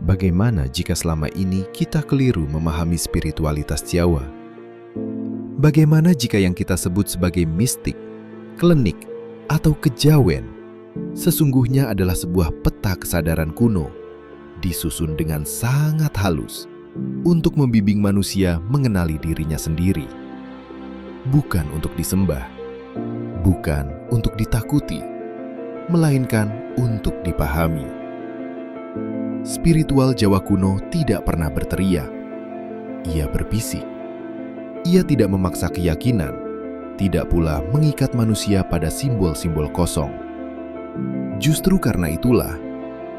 Bagaimana jika selama ini kita keliru memahami spiritualitas Jawa? Bagaimana jika yang kita sebut sebagai mistik, klenik, atau kejawen sesungguhnya adalah sebuah peta kesadaran kuno, disusun dengan sangat halus untuk membimbing manusia mengenali dirinya sendiri. Bukan untuk disembah, bukan untuk ditakuti, melainkan untuk dipahami. Spiritual Jawa kuno tidak pernah berteriak. Ia berbisik. Ia tidak memaksa keyakinan, tidak pula mengikat manusia pada simbol-simbol kosong. Justru karena itulah,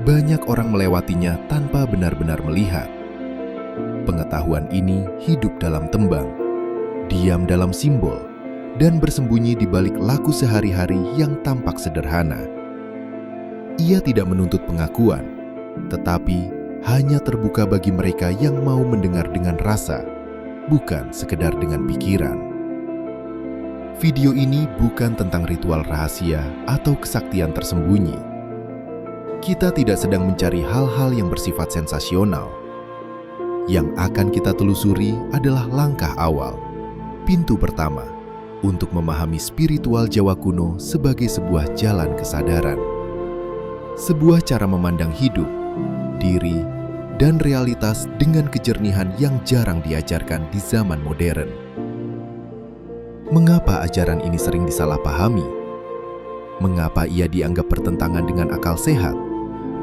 banyak orang melewatinya tanpa benar-benar melihat. Pengetahuan ini hidup dalam tembang, diam dalam simbol, dan bersembunyi di balik laku sehari-hari yang tampak sederhana. Ia tidak menuntut pengakuan, tetapi hanya terbuka bagi mereka yang mau mendengar dengan rasa, bukan sekedar dengan pikiran. Video ini bukan tentang ritual rahasia atau kesaktian tersembunyi. Kita tidak sedang mencari hal-hal yang bersifat sensasional. Yang akan kita telusuri adalah langkah awal, pintu pertama, untuk memahami spiritual Jawa kuno sebagai sebuah jalan kesadaran. Sebuah cara memandang hidup, diri, dan realitas dengan kejernihan yang jarang diajarkan di zaman modern. Mengapa ajaran ini sering disalahpahami? Mengapa ia dianggap bertentangan dengan akal sehat,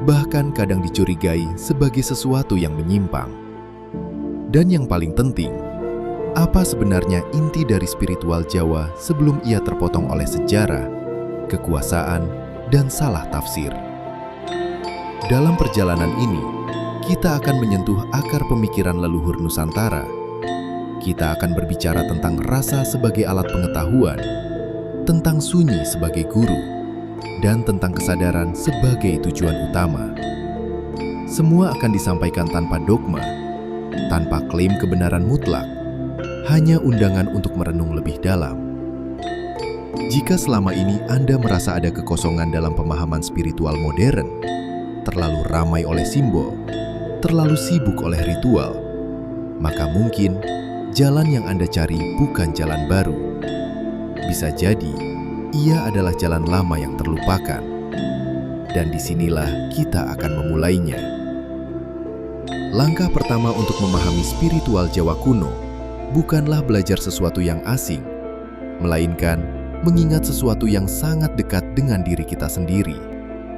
bahkan kadang dicurigai sebagai sesuatu yang menyimpang? Dan yang paling penting, apa sebenarnya inti dari spiritual Jawa sebelum ia terpotong oleh sejarah, kekuasaan, dan salah tafsir? Dalam perjalanan ini, kita akan menyentuh akar pemikiran leluhur Nusantara. Kita akan berbicara tentang rasa sebagai alat pengetahuan, tentang sunyi sebagai guru, dan tentang kesadaran sebagai tujuan utama. Semua akan disampaikan tanpa dogma, tanpa klaim kebenaran mutlak, hanya undangan untuk merenung lebih dalam. Jika selama ini Anda merasa ada kekosongan dalam pemahaman spiritual modern, terlalu ramai oleh simbol, terlalu sibuk oleh ritual, maka mungkin jalan yang Anda cari bukan jalan baru. Bisa jadi, ia adalah jalan lama yang terlupakan. Dan disinilah kita akan memulainya. Langkah pertama untuk memahami spiritual Jawa kuno bukanlah belajar sesuatu yang asing, melainkan mengingat sesuatu yang sangat dekat dengan diri kita sendiri.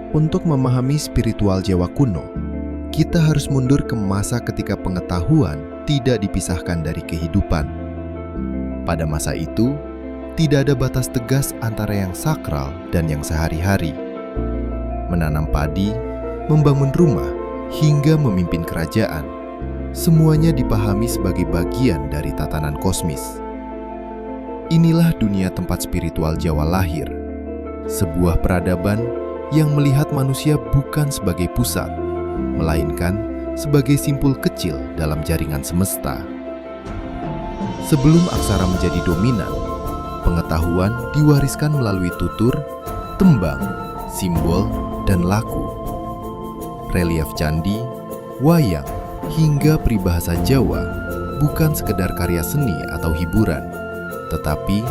Untuk memahami spiritual Jawa kuno, kita harus mundur ke masa ketika pengetahuan tidak dipisahkan dari kehidupan. Pada masa itu, tidak ada batas tegas antara yang sakral dan yang sehari-hari. Menanam padi, membangun rumah, hingga memimpin kerajaan, semuanya dipahami sebagai bagian dari tatanan kosmis. Inilah dunia tempat spiritual Jawa lahir, sebuah peradaban yang melihat manusia bukan sebagai pusat, melainkan sebagai simpul kecil dalam jaringan semesta. Sebelum aksara menjadi dominan, pengetahuan diwariskan melalui tutur, tembang, simbol, dan laku. Relief candi, wayang, hingga peribahasa Jawa bukan sekedar karya seni atau hiburan, tetapi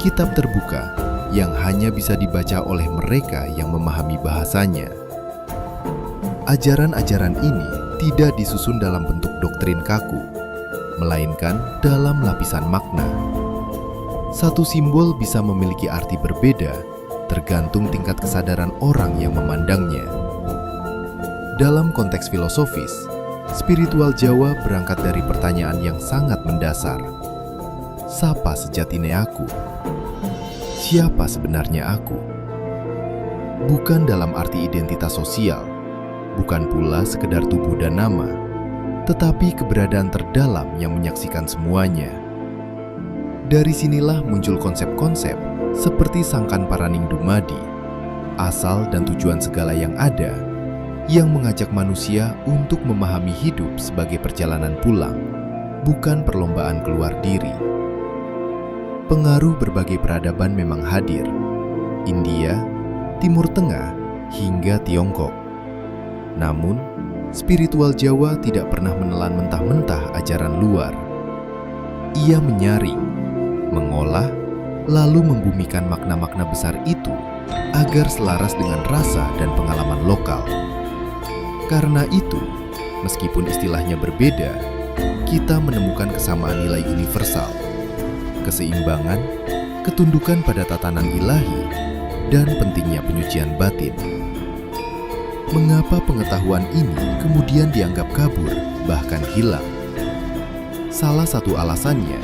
kitab terbuka yang hanya bisa dibaca oleh mereka yang memahami bahasanya. Ajaran-ajaran ini tidak disusun dalam bentuk doktrin kaku, melainkan dalam lapisan makna. Satu simbol bisa memiliki arti berbeda, tergantung tingkat kesadaran orang yang memandangnya. Dalam konteks filosofis, spiritual Jawa berangkat dari pertanyaan yang sangat mendasar. Sapa sejatine aku? Siapa sebenarnya aku? Bukan dalam arti identitas sosial, bukan pula sekedar tubuh dan nama, tetapi keberadaan terdalam yang menyaksikan semuanya. Dari sinilah muncul konsep-konsep seperti Sangkan Paraning Dumadi, asal dan tujuan segala yang ada, yang mengajak manusia untuk memahami hidup sebagai perjalanan pulang, bukan perlombaan keluar diri. Pengaruh berbagai peradaban memang hadir, India, Timur Tengah, hingga Tiongkok. Namun, spiritual Jawa tidak pernah menelan mentah-mentah ajaran luar. Ia menyaring, mengolah, lalu membumikan makna-makna besar itu agar selaras dengan rasa dan pengalaman lokal. Karena itu, meskipun istilahnya berbeda, kita menemukan kesamaan nilai universal, keseimbangan, ketundukan pada tatanan ilahi, dan pentingnya penyucian batin. Mengapa pengetahuan ini kemudian dianggap kabur, bahkan hilang? Salah satu alasannya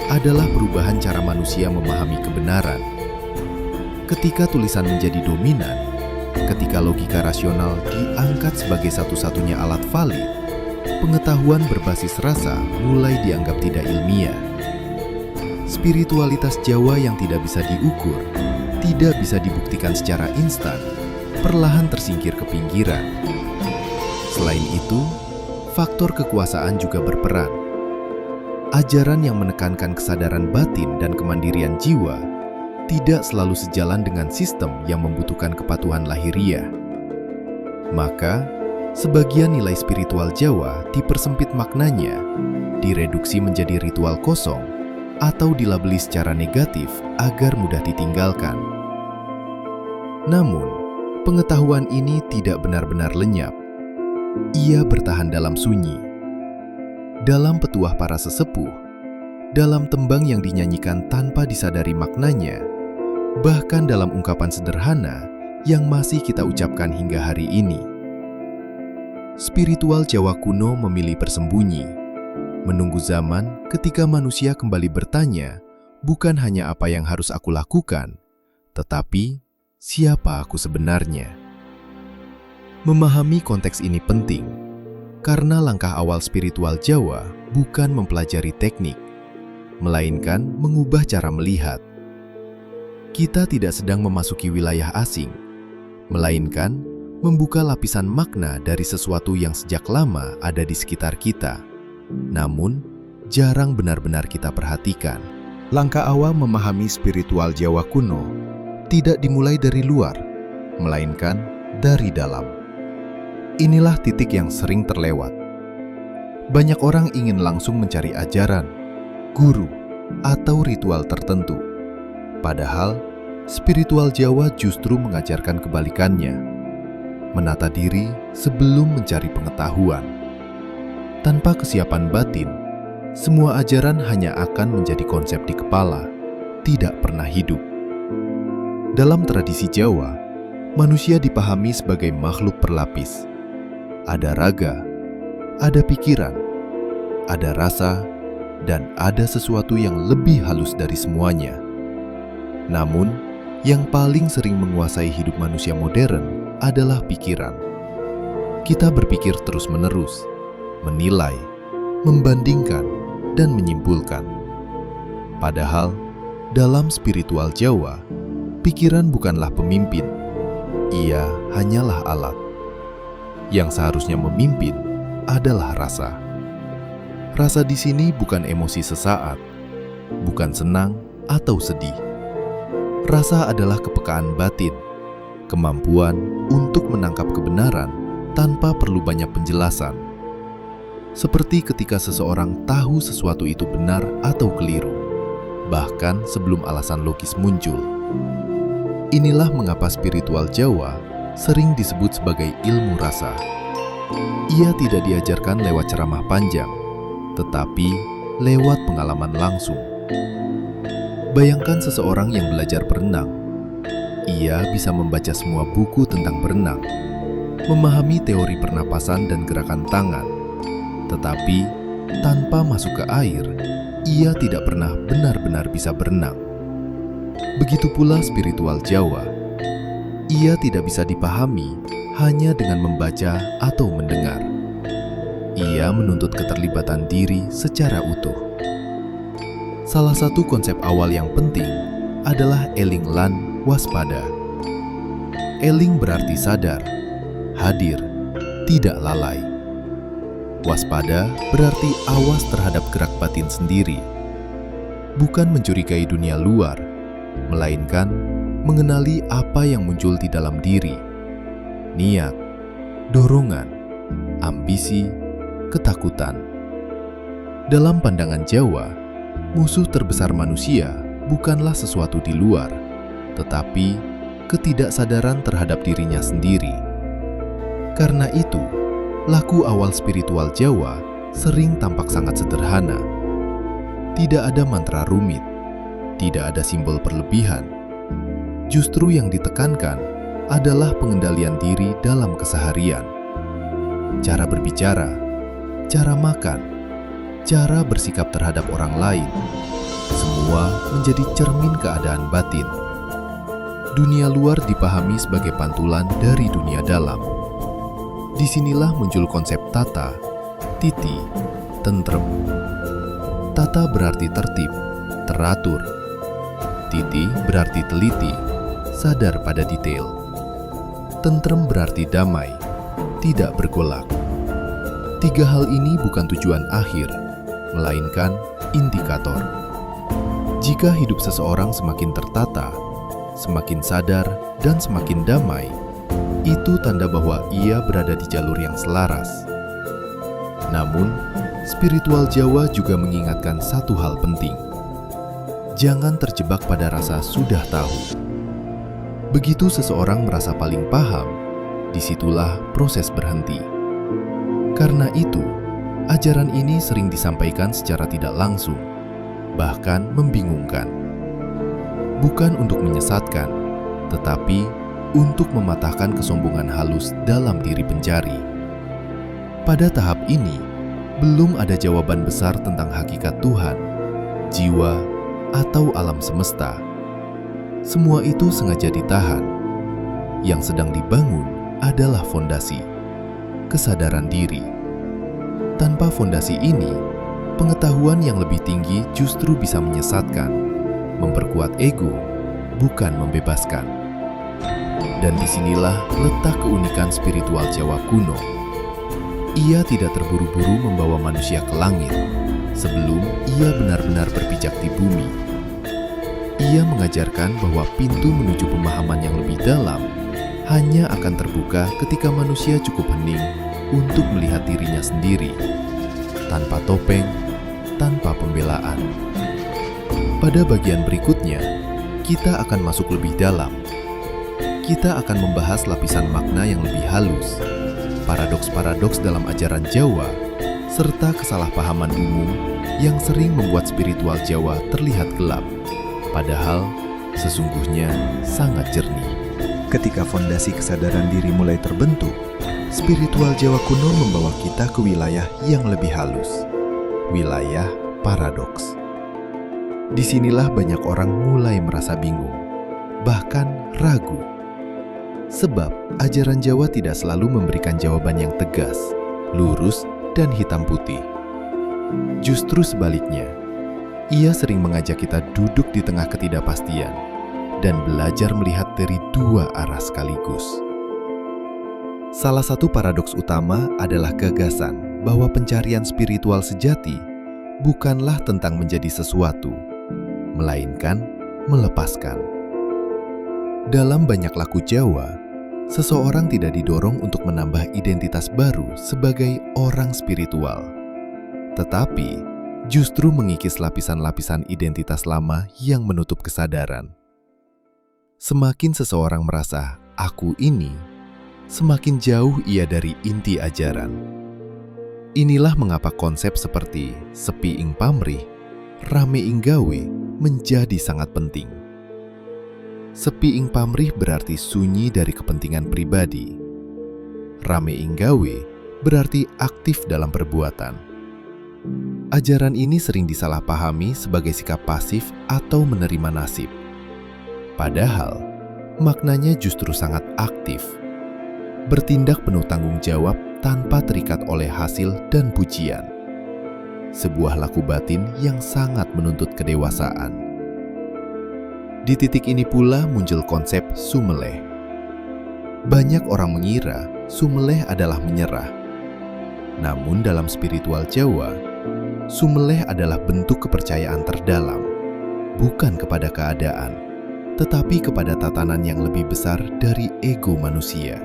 adalah perubahan cara manusia memahami kebenaran. Ketika tulisan menjadi dominan, ketika logika rasional diangkat sebagai satu-satunya alat valid, pengetahuan berbasis rasa mulai dianggap tidak ilmiah. Spiritualitas Jawa yang tidak bisa diukur, tidak bisa dibuktikan secara instan, perlahan tersingkir ke pinggiran. Selain itu, faktor kekuasaan juga berperan. Ajaran yang menekankan kesadaran batin dan kemandirian jiwa tidak selalu sejalan dengan sistem yang membutuhkan kepatuhan lahiriah. Maka, sebagian nilai spiritual Jawa dipersempit maknanya, direduksi menjadi ritual kosong, atau dilabeli secara negatif agar mudah ditinggalkan. Namun, pengetahuan ini tidak benar-benar lenyap. Ia bertahan dalam sunyi. Dalam petuah para sesepuh, dalam tembang yang dinyanyikan tanpa disadari maknanya, bahkan dalam ungkapan sederhana yang masih kita ucapkan hingga hari ini. Spiritual Jawa kuno memilih bersembunyi, menunggu zaman ketika manusia kembali bertanya, bukan hanya apa yang harus aku lakukan, tetapi siapa aku sebenarnya. Memahami konteks ini penting, karena langkah awal spiritual Jawa bukan mempelajari teknik, melainkan mengubah cara melihat. Kita tidak sedang memasuki wilayah asing, melainkan membuka lapisan makna dari sesuatu yang sejak lama ada di sekitar kita, namun jarang benar-benar kita perhatikan. Langkah awal memahami spiritual Jawa kuno tidak dimulai dari luar, melainkan dari dalam. Inilah titik yang sering terlewat. Banyak orang ingin langsung mencari ajaran, guru, atau ritual tertentu. Padahal, spiritual Jawa justru mengajarkan kebalikannya. Menata diri sebelum mencari pengetahuan. Tanpa kesiapan batin, semua ajaran hanya akan menjadi konsep di kepala, tidak pernah hidup. Dalam tradisi Jawa, manusia dipahami sebagai makhluk berlapis. Ada raga, ada pikiran, ada rasa, dan ada sesuatu yang lebih halus dari semuanya. Namun, yang paling sering menguasai hidup manusia modern adalah pikiran. Kita berpikir terus-menerus, menilai, membandingkan, dan menyimpulkan. Padahal, dalam spiritual Jawa, pikiran bukanlah pemimpin. Ia hanyalah alat. Yang seharusnya memimpin adalah rasa. Rasa di sini bukan emosi sesaat, bukan senang atau sedih. Rasa adalah kepekaan batin, kemampuan untuk menangkap kebenaran tanpa perlu banyak penjelasan. Seperti ketika seseorang tahu sesuatu itu benar atau keliru, bahkan sebelum alasan logis muncul. Inilah mengapa spiritual Jawa sering disebut sebagai ilmu rasa. Ia tidak diajarkan lewat ceramah panjang, tetapi lewat pengalaman langsung. Bayangkan seseorang yang belajar berenang. Ia bisa membaca semua buku tentang berenang, memahami teori pernapasan dan gerakan tangan, tetapi tanpa masuk ke air, ia tidak pernah benar-benar bisa berenang. Begitu pula spiritual Jawa. Ia tidak bisa dipahami hanya dengan membaca atau mendengar. Ia menuntut keterlibatan diri secara utuh. Salah satu konsep awal yang penting adalah eling lan waspada. Eling berarti sadar, hadir, tidak lalai. Waspada berarti awas terhadap gerak batin sendiri. Bukan mencurigai dunia luar, melainkan mengenali apa yang muncul di dalam diri, niat, dorongan, ambisi, ketakutan. Dalam pandangan Jawa, musuh terbesar manusia bukanlah sesuatu di luar, tetapi ketidaksadaran terhadap dirinya sendiri. Karena itu, laku awal spiritual Jawa sering tampak sangat sederhana. Tidak ada mantra rumit, tidak ada simbol berlebihan. Justru yang ditekankan adalah pengendalian diri dalam keseharian. Cara berbicara, cara makan, cara bersikap terhadap orang lain, semua menjadi cermin keadaan batin. Dunia luar dipahami sebagai pantulan dari dunia dalam. Disinilah muncul konsep tata, titi, tentrem. Tata berarti tertib, teratur. Titi berarti teliti, sadar pada detail. Tentrem berarti damai, tidak bergolak. Tiga hal ini bukan tujuan akhir, melainkan indikator. Jika hidup seseorang semakin tertata, semakin sadar, dan semakin damai, itu tanda bahwa ia berada di jalur yang selaras. Namun, spiritual Jawa juga mengingatkan satu hal penting. Jangan terjebak pada rasa sudah tahu. Begitu seseorang merasa paling paham, disitulah proses berhenti. Karena itu, ajaran ini sering disampaikan secara tidak langsung, bahkan membingungkan. Bukan untuk menyesatkan, tetapi untuk mematahkan kesombongan halus dalam diri pencari. Pada tahap ini, belum ada jawaban besar tentang hakikat Tuhan, jiwa, atau alam semesta. Semua itu sengaja ditahan. Yang sedang dibangun adalah fondasi, kesadaran diri. Tanpa fondasi ini, pengetahuan yang lebih tinggi justru bisa menyesatkan, memperkuat ego, bukan membebaskan. Dan disinilah letak keunikan spiritual Jawa kuno. Ia tidak terburu-buru membawa manusia ke langit sebelum ia benar-benar berpijak di bumi. Ia mengajarkan bahwa pintu menuju pemahaman yang lebih dalam hanya akan terbuka ketika manusia cukup hening untuk melihat dirinya sendiri, tanpa topeng, tanpa pembelaan. Pada bagian berikutnya, kita akan masuk lebih dalam. Kita akan membahas lapisan makna yang lebih halus, paradoks-paradoks dalam ajaran Jawa, serta kesalahpahaman umum yang sering membuat spiritual Jawa terlihat gelap, padahal sesungguhnya sangat jernih. Ketika fondasi kesadaran diri mulai terbentuk, spiritual Jawa kuno membawa kita ke wilayah yang lebih halus, wilayah paradoks. Disinilah banyak orang mulai merasa bingung, bahkan ragu. Sebab ajaran Jawa tidak selalu memberikan jawaban yang tegas, lurus, dan hitam putih. Justru sebaliknya, ia sering mengajak kita duduk di tengah ketidakpastian dan belajar melihat dari dua arah sekaligus. Salah satu paradoks utama adalah gagasan bahwa pencarian spiritual sejati bukanlah tentang menjadi sesuatu, melainkan melepaskan. Dalam banyak laku Jawa, seseorang tidak didorong untuk menambah identitas baru sebagai orang spiritual, tetapi justru mengikis lapisan-lapisan identitas lama yang menutup kesadaran. Semakin seseorang merasa "aku ini", semakin jauh ia dari inti ajaran. Inilah mengapa konsep seperti sepi ing pamrih, rame ing gawe menjadi sangat penting. Sepi ing pamrih berarti sunyi dari kepentingan pribadi. Rame ing gawe berarti aktif dalam perbuatan. Ajaran ini sering disalahpahami sebagai sikap pasif atau menerima nasib. Padahal, maknanya justru sangat aktif. Bertindak penuh tanggung jawab tanpa terikat oleh hasil dan pujian. Sebuah laku batin yang sangat menuntut kedewasaan. Di titik ini pula muncul konsep sumeleh. Banyak orang mengira sumeleh adalah menyerah. Namun dalam spiritual Jawa, sumeleh adalah bentuk kepercayaan terdalam, bukan kepada keadaan, tetapi kepada tatanan yang lebih besar dari ego manusia.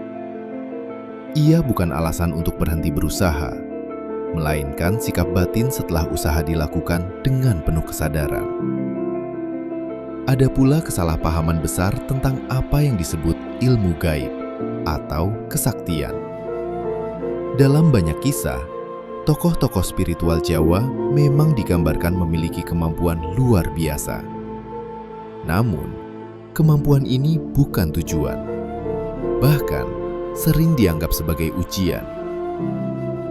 Ia bukan alasan untuk berhenti berusaha, melainkan sikap batin setelah usaha dilakukan dengan penuh kesadaran. Ada pula kesalahpahaman besar tentang apa yang disebut ilmu gaib atau kesaktian. Dalam banyak kisah, tokoh-tokoh spiritual Jawa memang digambarkan memiliki kemampuan luar biasa. Namun, kemampuan ini bukan tujuan. Bahkan, sering dianggap sebagai ujian.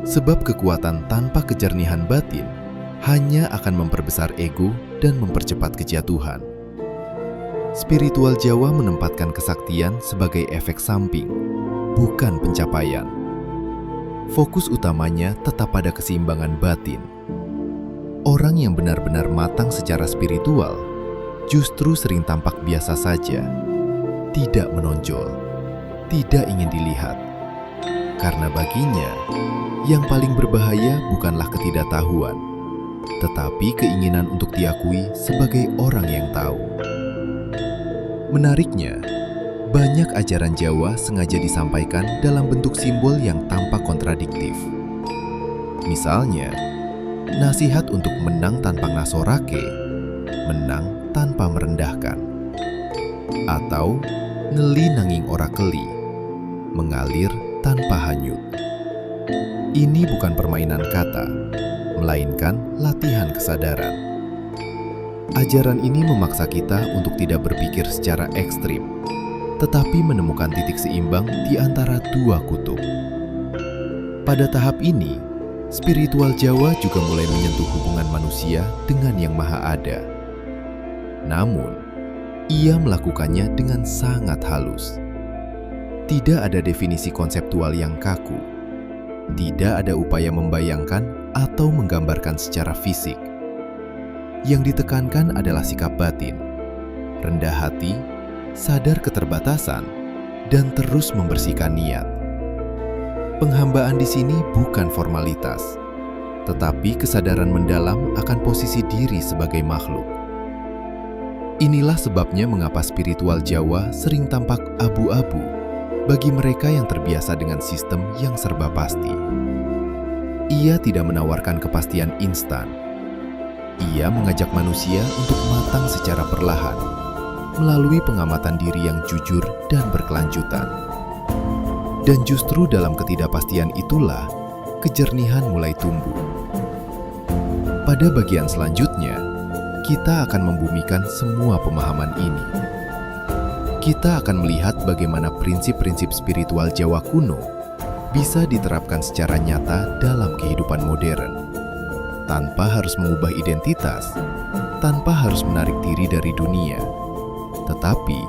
Sebab kekuatan tanpa kejernihan batin hanya akan memperbesar ego dan mempercepat kejatuhan. Spiritual Jawa menempatkan kesaktian sebagai efek samping, bukan pencapaian. Fokus utamanya tetap pada keseimbangan batin. Orang yang benar-benar matang secara spiritual justru sering tampak biasa saja, tidak menonjol, tidak ingin dilihat. Karena baginya, yang paling berbahaya bukanlah ketidaktahuan, tetapi keinginan untuk diakui sebagai orang yang tahu. Menariknya, banyak ajaran Jawa sengaja disampaikan dalam bentuk simbol yang tampak kontradiktif. Misalnya, nasihat untuk menang tanpa ngasorake, menang tanpa merendahkan. Atau, ngeli nanging ora keli, mengalir tanpa hanyut. Ini bukan permainan kata, melainkan latihan kesadaran. Ajaran ini memaksa kita untuk tidak berpikir secara ekstrim, tetapi menemukan titik seimbang di antara dua kutub. Pada tahap ini, spiritual Jawa juga mulai menyentuh hubungan manusia dengan Yang Maha Ada. Namun, ia melakukannya dengan sangat halus. Tidak ada definisi konseptual yang kaku. Tidak ada upaya membayangkan atau menggambarkan secara fisik. Yang ditekankan adalah sikap batin, rendah hati, sadar keterbatasan, dan terus membersihkan niat. Penghambaan di sini bukan formalitas, tetapi kesadaran mendalam akan posisi diri sebagai makhluk. Inilah sebabnya mengapa spiritual Jawa sering tampak abu-abu bagi mereka yang terbiasa dengan sistem yang serba pasti. Ia tidak menawarkan kepastian instan. Ia mengajak manusia untuk matang secara perlahan, melalui pengamatan diri yang jujur dan berkelanjutan. Dan justru dalam ketidakpastian itulah, kejernihan mulai tumbuh. Pada bagian selanjutnya, kita akan membumikan semua pemahaman ini. Kita akan melihat bagaimana prinsip-prinsip spiritual Jawa kuno bisa diterapkan secara nyata dalam kehidupan modern. Tanpa harus mengubah identitas, tanpa harus menarik diri dari dunia, tetapi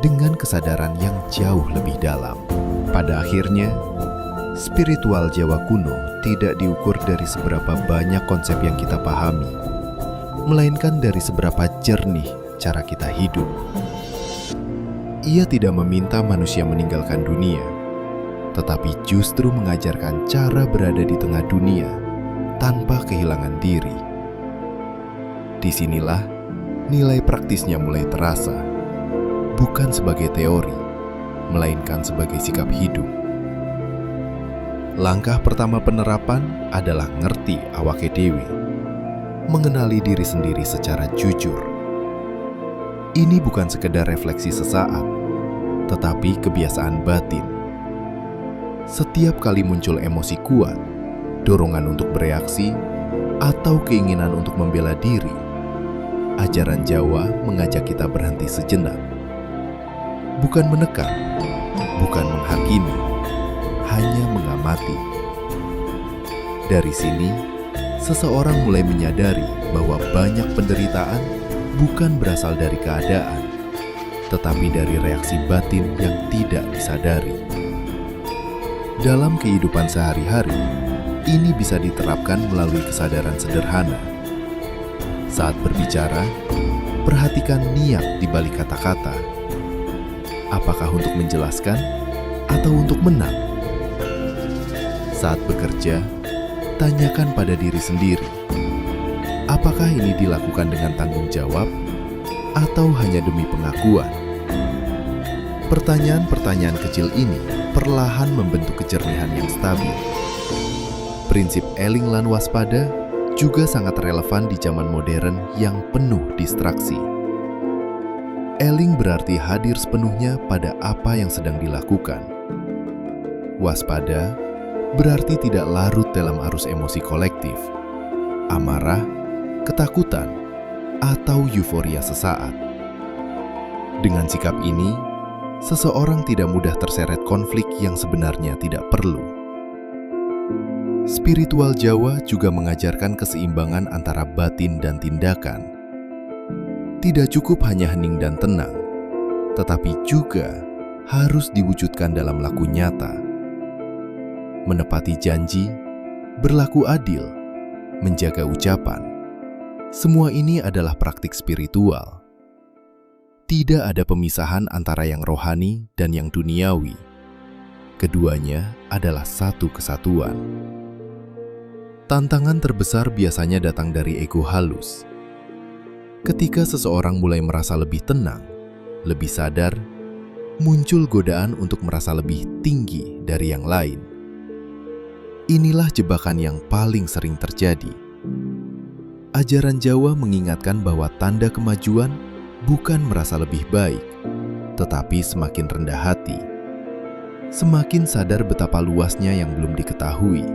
dengan kesadaran yang jauh lebih dalam. Pada akhirnya, spiritual Jawa kuno tidak diukur dari seberapa banyak konsep yang kita pahami, melainkan dari seberapa jernih cara kita hidup. Ia tidak meminta manusia meninggalkan dunia, tetapi justru mengajarkan cara berada di tengah dunia tanpa kehilangan diri. Disinilah nilai praktisnya mulai terasa, bukan sebagai teori, melainkan sebagai sikap hidup. Langkah pertama penerapan adalah ngerti awake dewe, mengenali diri sendiri secara jujur. Ini bukan sekedar refleksi sesaat, tetapi kebiasaan batin. Setiap kali muncul emosi kuat, dorongan untuk bereaksi, atau keinginan untuk membela diri, ajaran Jawa mengajak kita berhenti sejenak. Bukan menekan, bukan menghakimi, hanya mengamati. Dari sini, seseorang mulai menyadari bahwa banyak penderitaan bukan berasal dari keadaan, tetapi dari reaksi batin yang tidak disadari. Dalam kehidupan sehari-hari, ini bisa diterapkan melalui kesadaran sederhana. Saat berbicara, perhatikan niat di balik kata-kata. Apakah untuk menjelaskan atau untuk menang? Saat bekerja, tanyakan pada diri sendiri, apakah ini dilakukan dengan tanggung jawab atau hanya demi pengakuan? Pertanyaan-pertanyaan kecil ini perlahan membentuk kejernihan yang stabil. Prinsip eling lan waspada juga sangat relevan di zaman modern yang penuh distraksi. Eling berarti hadir sepenuhnya pada apa yang sedang dilakukan. Waspada berarti tidak larut dalam arus emosi kolektif, amarah, ketakutan, atau euforia sesaat. Dengan sikap ini, seseorang tidak mudah terseret konflik yang sebenarnya tidak perlu. Spiritual Jawa juga mengajarkan keseimbangan antara batin dan tindakan. Tidak cukup hanya hening dan tenang, tetapi juga harus diwujudkan dalam laku nyata. Menepati janji, berlaku adil, menjaga ucapan. Semua ini adalah praktik spiritual. Tidak ada pemisahan antara yang rohani dan yang duniawi. Keduanya adalah satu kesatuan. Tantangan terbesar biasanya datang dari ego halus. Ketika seseorang mulai merasa lebih tenang, lebih sadar, muncul godaan untuk merasa lebih tinggi dari yang lain. Inilah jebakan yang paling sering terjadi. Ajaran Jawa mengingatkan bahwa tanda kemajuan bukan merasa lebih baik, tetapi semakin rendah hati. Semakin sadar betapa luasnya yang belum diketahui.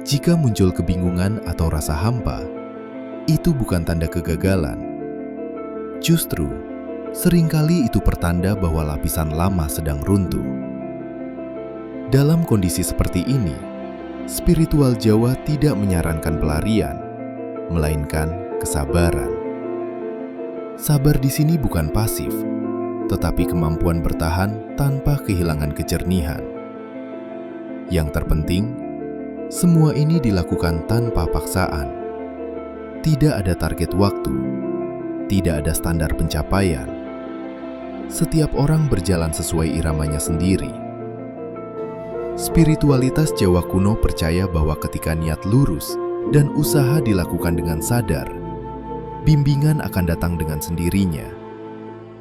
Jika muncul kebingungan atau rasa hampa, itu bukan tanda kegagalan. Justru, seringkali itu pertanda bahwa lapisan lama sedang runtuh. Dalam kondisi seperti ini, spiritual Jawa tidak menyarankan pelarian, melainkan kesabaran. Sabar di sini bukan pasif, tetapi kemampuan bertahan tanpa kehilangan kejernihan. Yang terpenting, semua ini dilakukan tanpa paksaan. Tidak ada target waktu, tidak ada standar pencapaian. Setiap orang berjalan sesuai iramanya sendiri. Spiritualitas Jawa kuno percaya bahwa ketika niat lurus dan usaha dilakukan dengan sadar, bimbingan akan datang dengan sendirinya,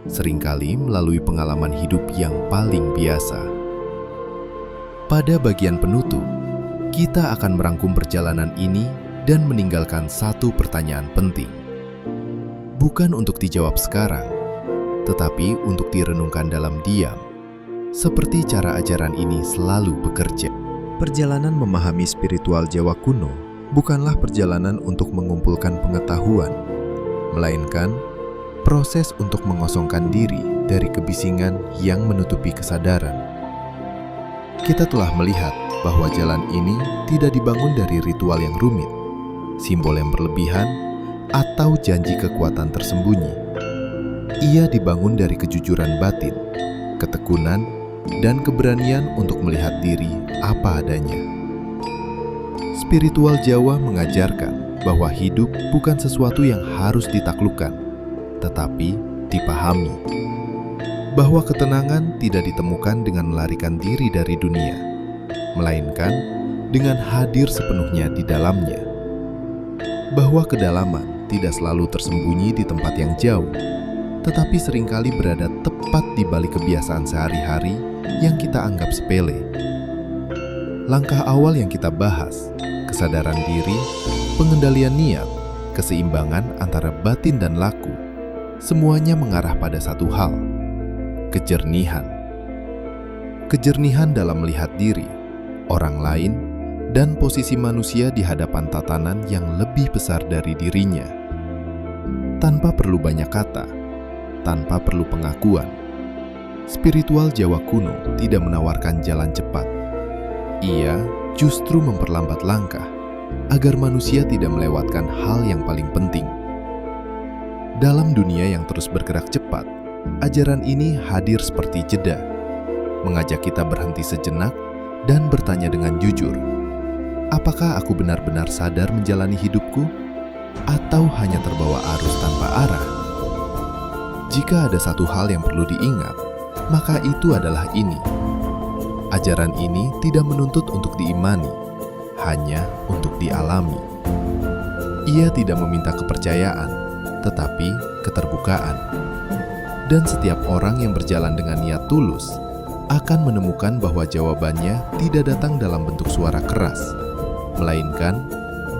seringkali melalui pengalaman hidup yang paling biasa. Pada bagian penutup, kita akan merangkum perjalanan ini dan meninggalkan satu pertanyaan penting. Bukan untuk dijawab sekarang, tetapi untuk direnungkan dalam diam, seperti cara ajaran ini selalu bekerja. Perjalanan memahami spiritual Jawa kuno bukanlah perjalanan untuk mengumpulkan pengetahuan, melainkan proses untuk mengosongkan diri dari kebisingan yang menutupi kesadaran. Kita telah melihat bahwa jalan ini tidak dibangun dari ritual yang rumit, simbol yang berlebihan, atau janji kekuatan tersembunyi. Ia dibangun dari kejujuran batin, ketekunan, dan keberanian untuk melihat diri apa adanya. Spiritual Jawa mengajarkan bahwa hidup bukan sesuatu yang harus ditaklukkan, tetapi dipahami. Bahwa ketenangan tidak ditemukan dengan melarikan diri dari dunia, melainkan dengan hadir sepenuhnya di dalamnya. Bahwa kedalaman tidak selalu tersembunyi di tempat yang jauh, tetapi seringkali berada tepat di balik kebiasaan sehari-hari yang kita anggap sepele. Langkah awal yang kita bahas, kesadaran diri, pengendalian niat, keseimbangan antara batin dan laku, semuanya mengarah pada satu hal, kejernihan. Kejernihan dalam melihat diri, orang lain, dan posisi manusia di hadapan tatanan yang lebih besar dari dirinya. Tanpa perlu banyak kata, tanpa perlu pengakuan, spiritual Jawa kuno tidak menawarkan jalan cepat. Ia justru memperlambat langkah agar manusia tidak melewatkan hal yang paling penting. Dalam dunia yang terus bergerak cepat, ajaran ini hadir seperti jeda, mengajak kita berhenti sejenak dan bertanya dengan jujur, apakah aku benar-benar sadar menjalani hidupku, atau hanya terbawa arus tanpa arah? Jika ada satu hal yang perlu diingat, maka itu adalah ini. Ajaran ini tidak menuntut untuk diimani, hanya untuk dialami. Ia tidak meminta kepercayaan, tetapi keterbukaan. Dan setiap orang yang berjalan dengan niat tulus akan menemukan bahwa jawabannya tidak datang dalam bentuk suara keras, melainkan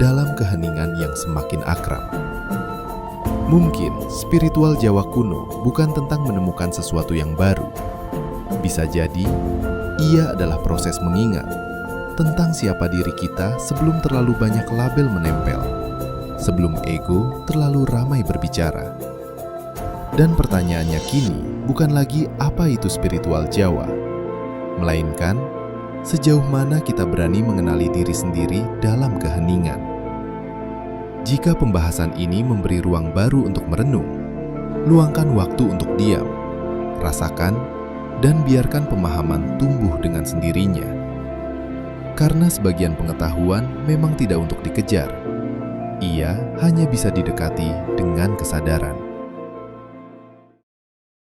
dalam keheningan yang semakin akrab. Mungkin spiritual Jawa kuno bukan tentang menemukan sesuatu yang baru. Bisa jadi, ia adalah proses mengingat tentang siapa diri kita sebelum terlalu banyak label menempel, sebelum ego terlalu ramai berbicara. Dan pertanyaannya kini bukan lagi apa itu spiritual Jawa, melainkan sejauh mana kita berani mengenali diri sendiri dalam keheningan. Jika pembahasan ini memberi ruang baru untuk merenung, luangkan waktu untuk diam, rasakan, dan biarkan pemahaman tumbuh dengan sendirinya. Karena sebagian pengetahuan memang tidak untuk dikejar, ia hanya bisa didekati dengan kesadaran.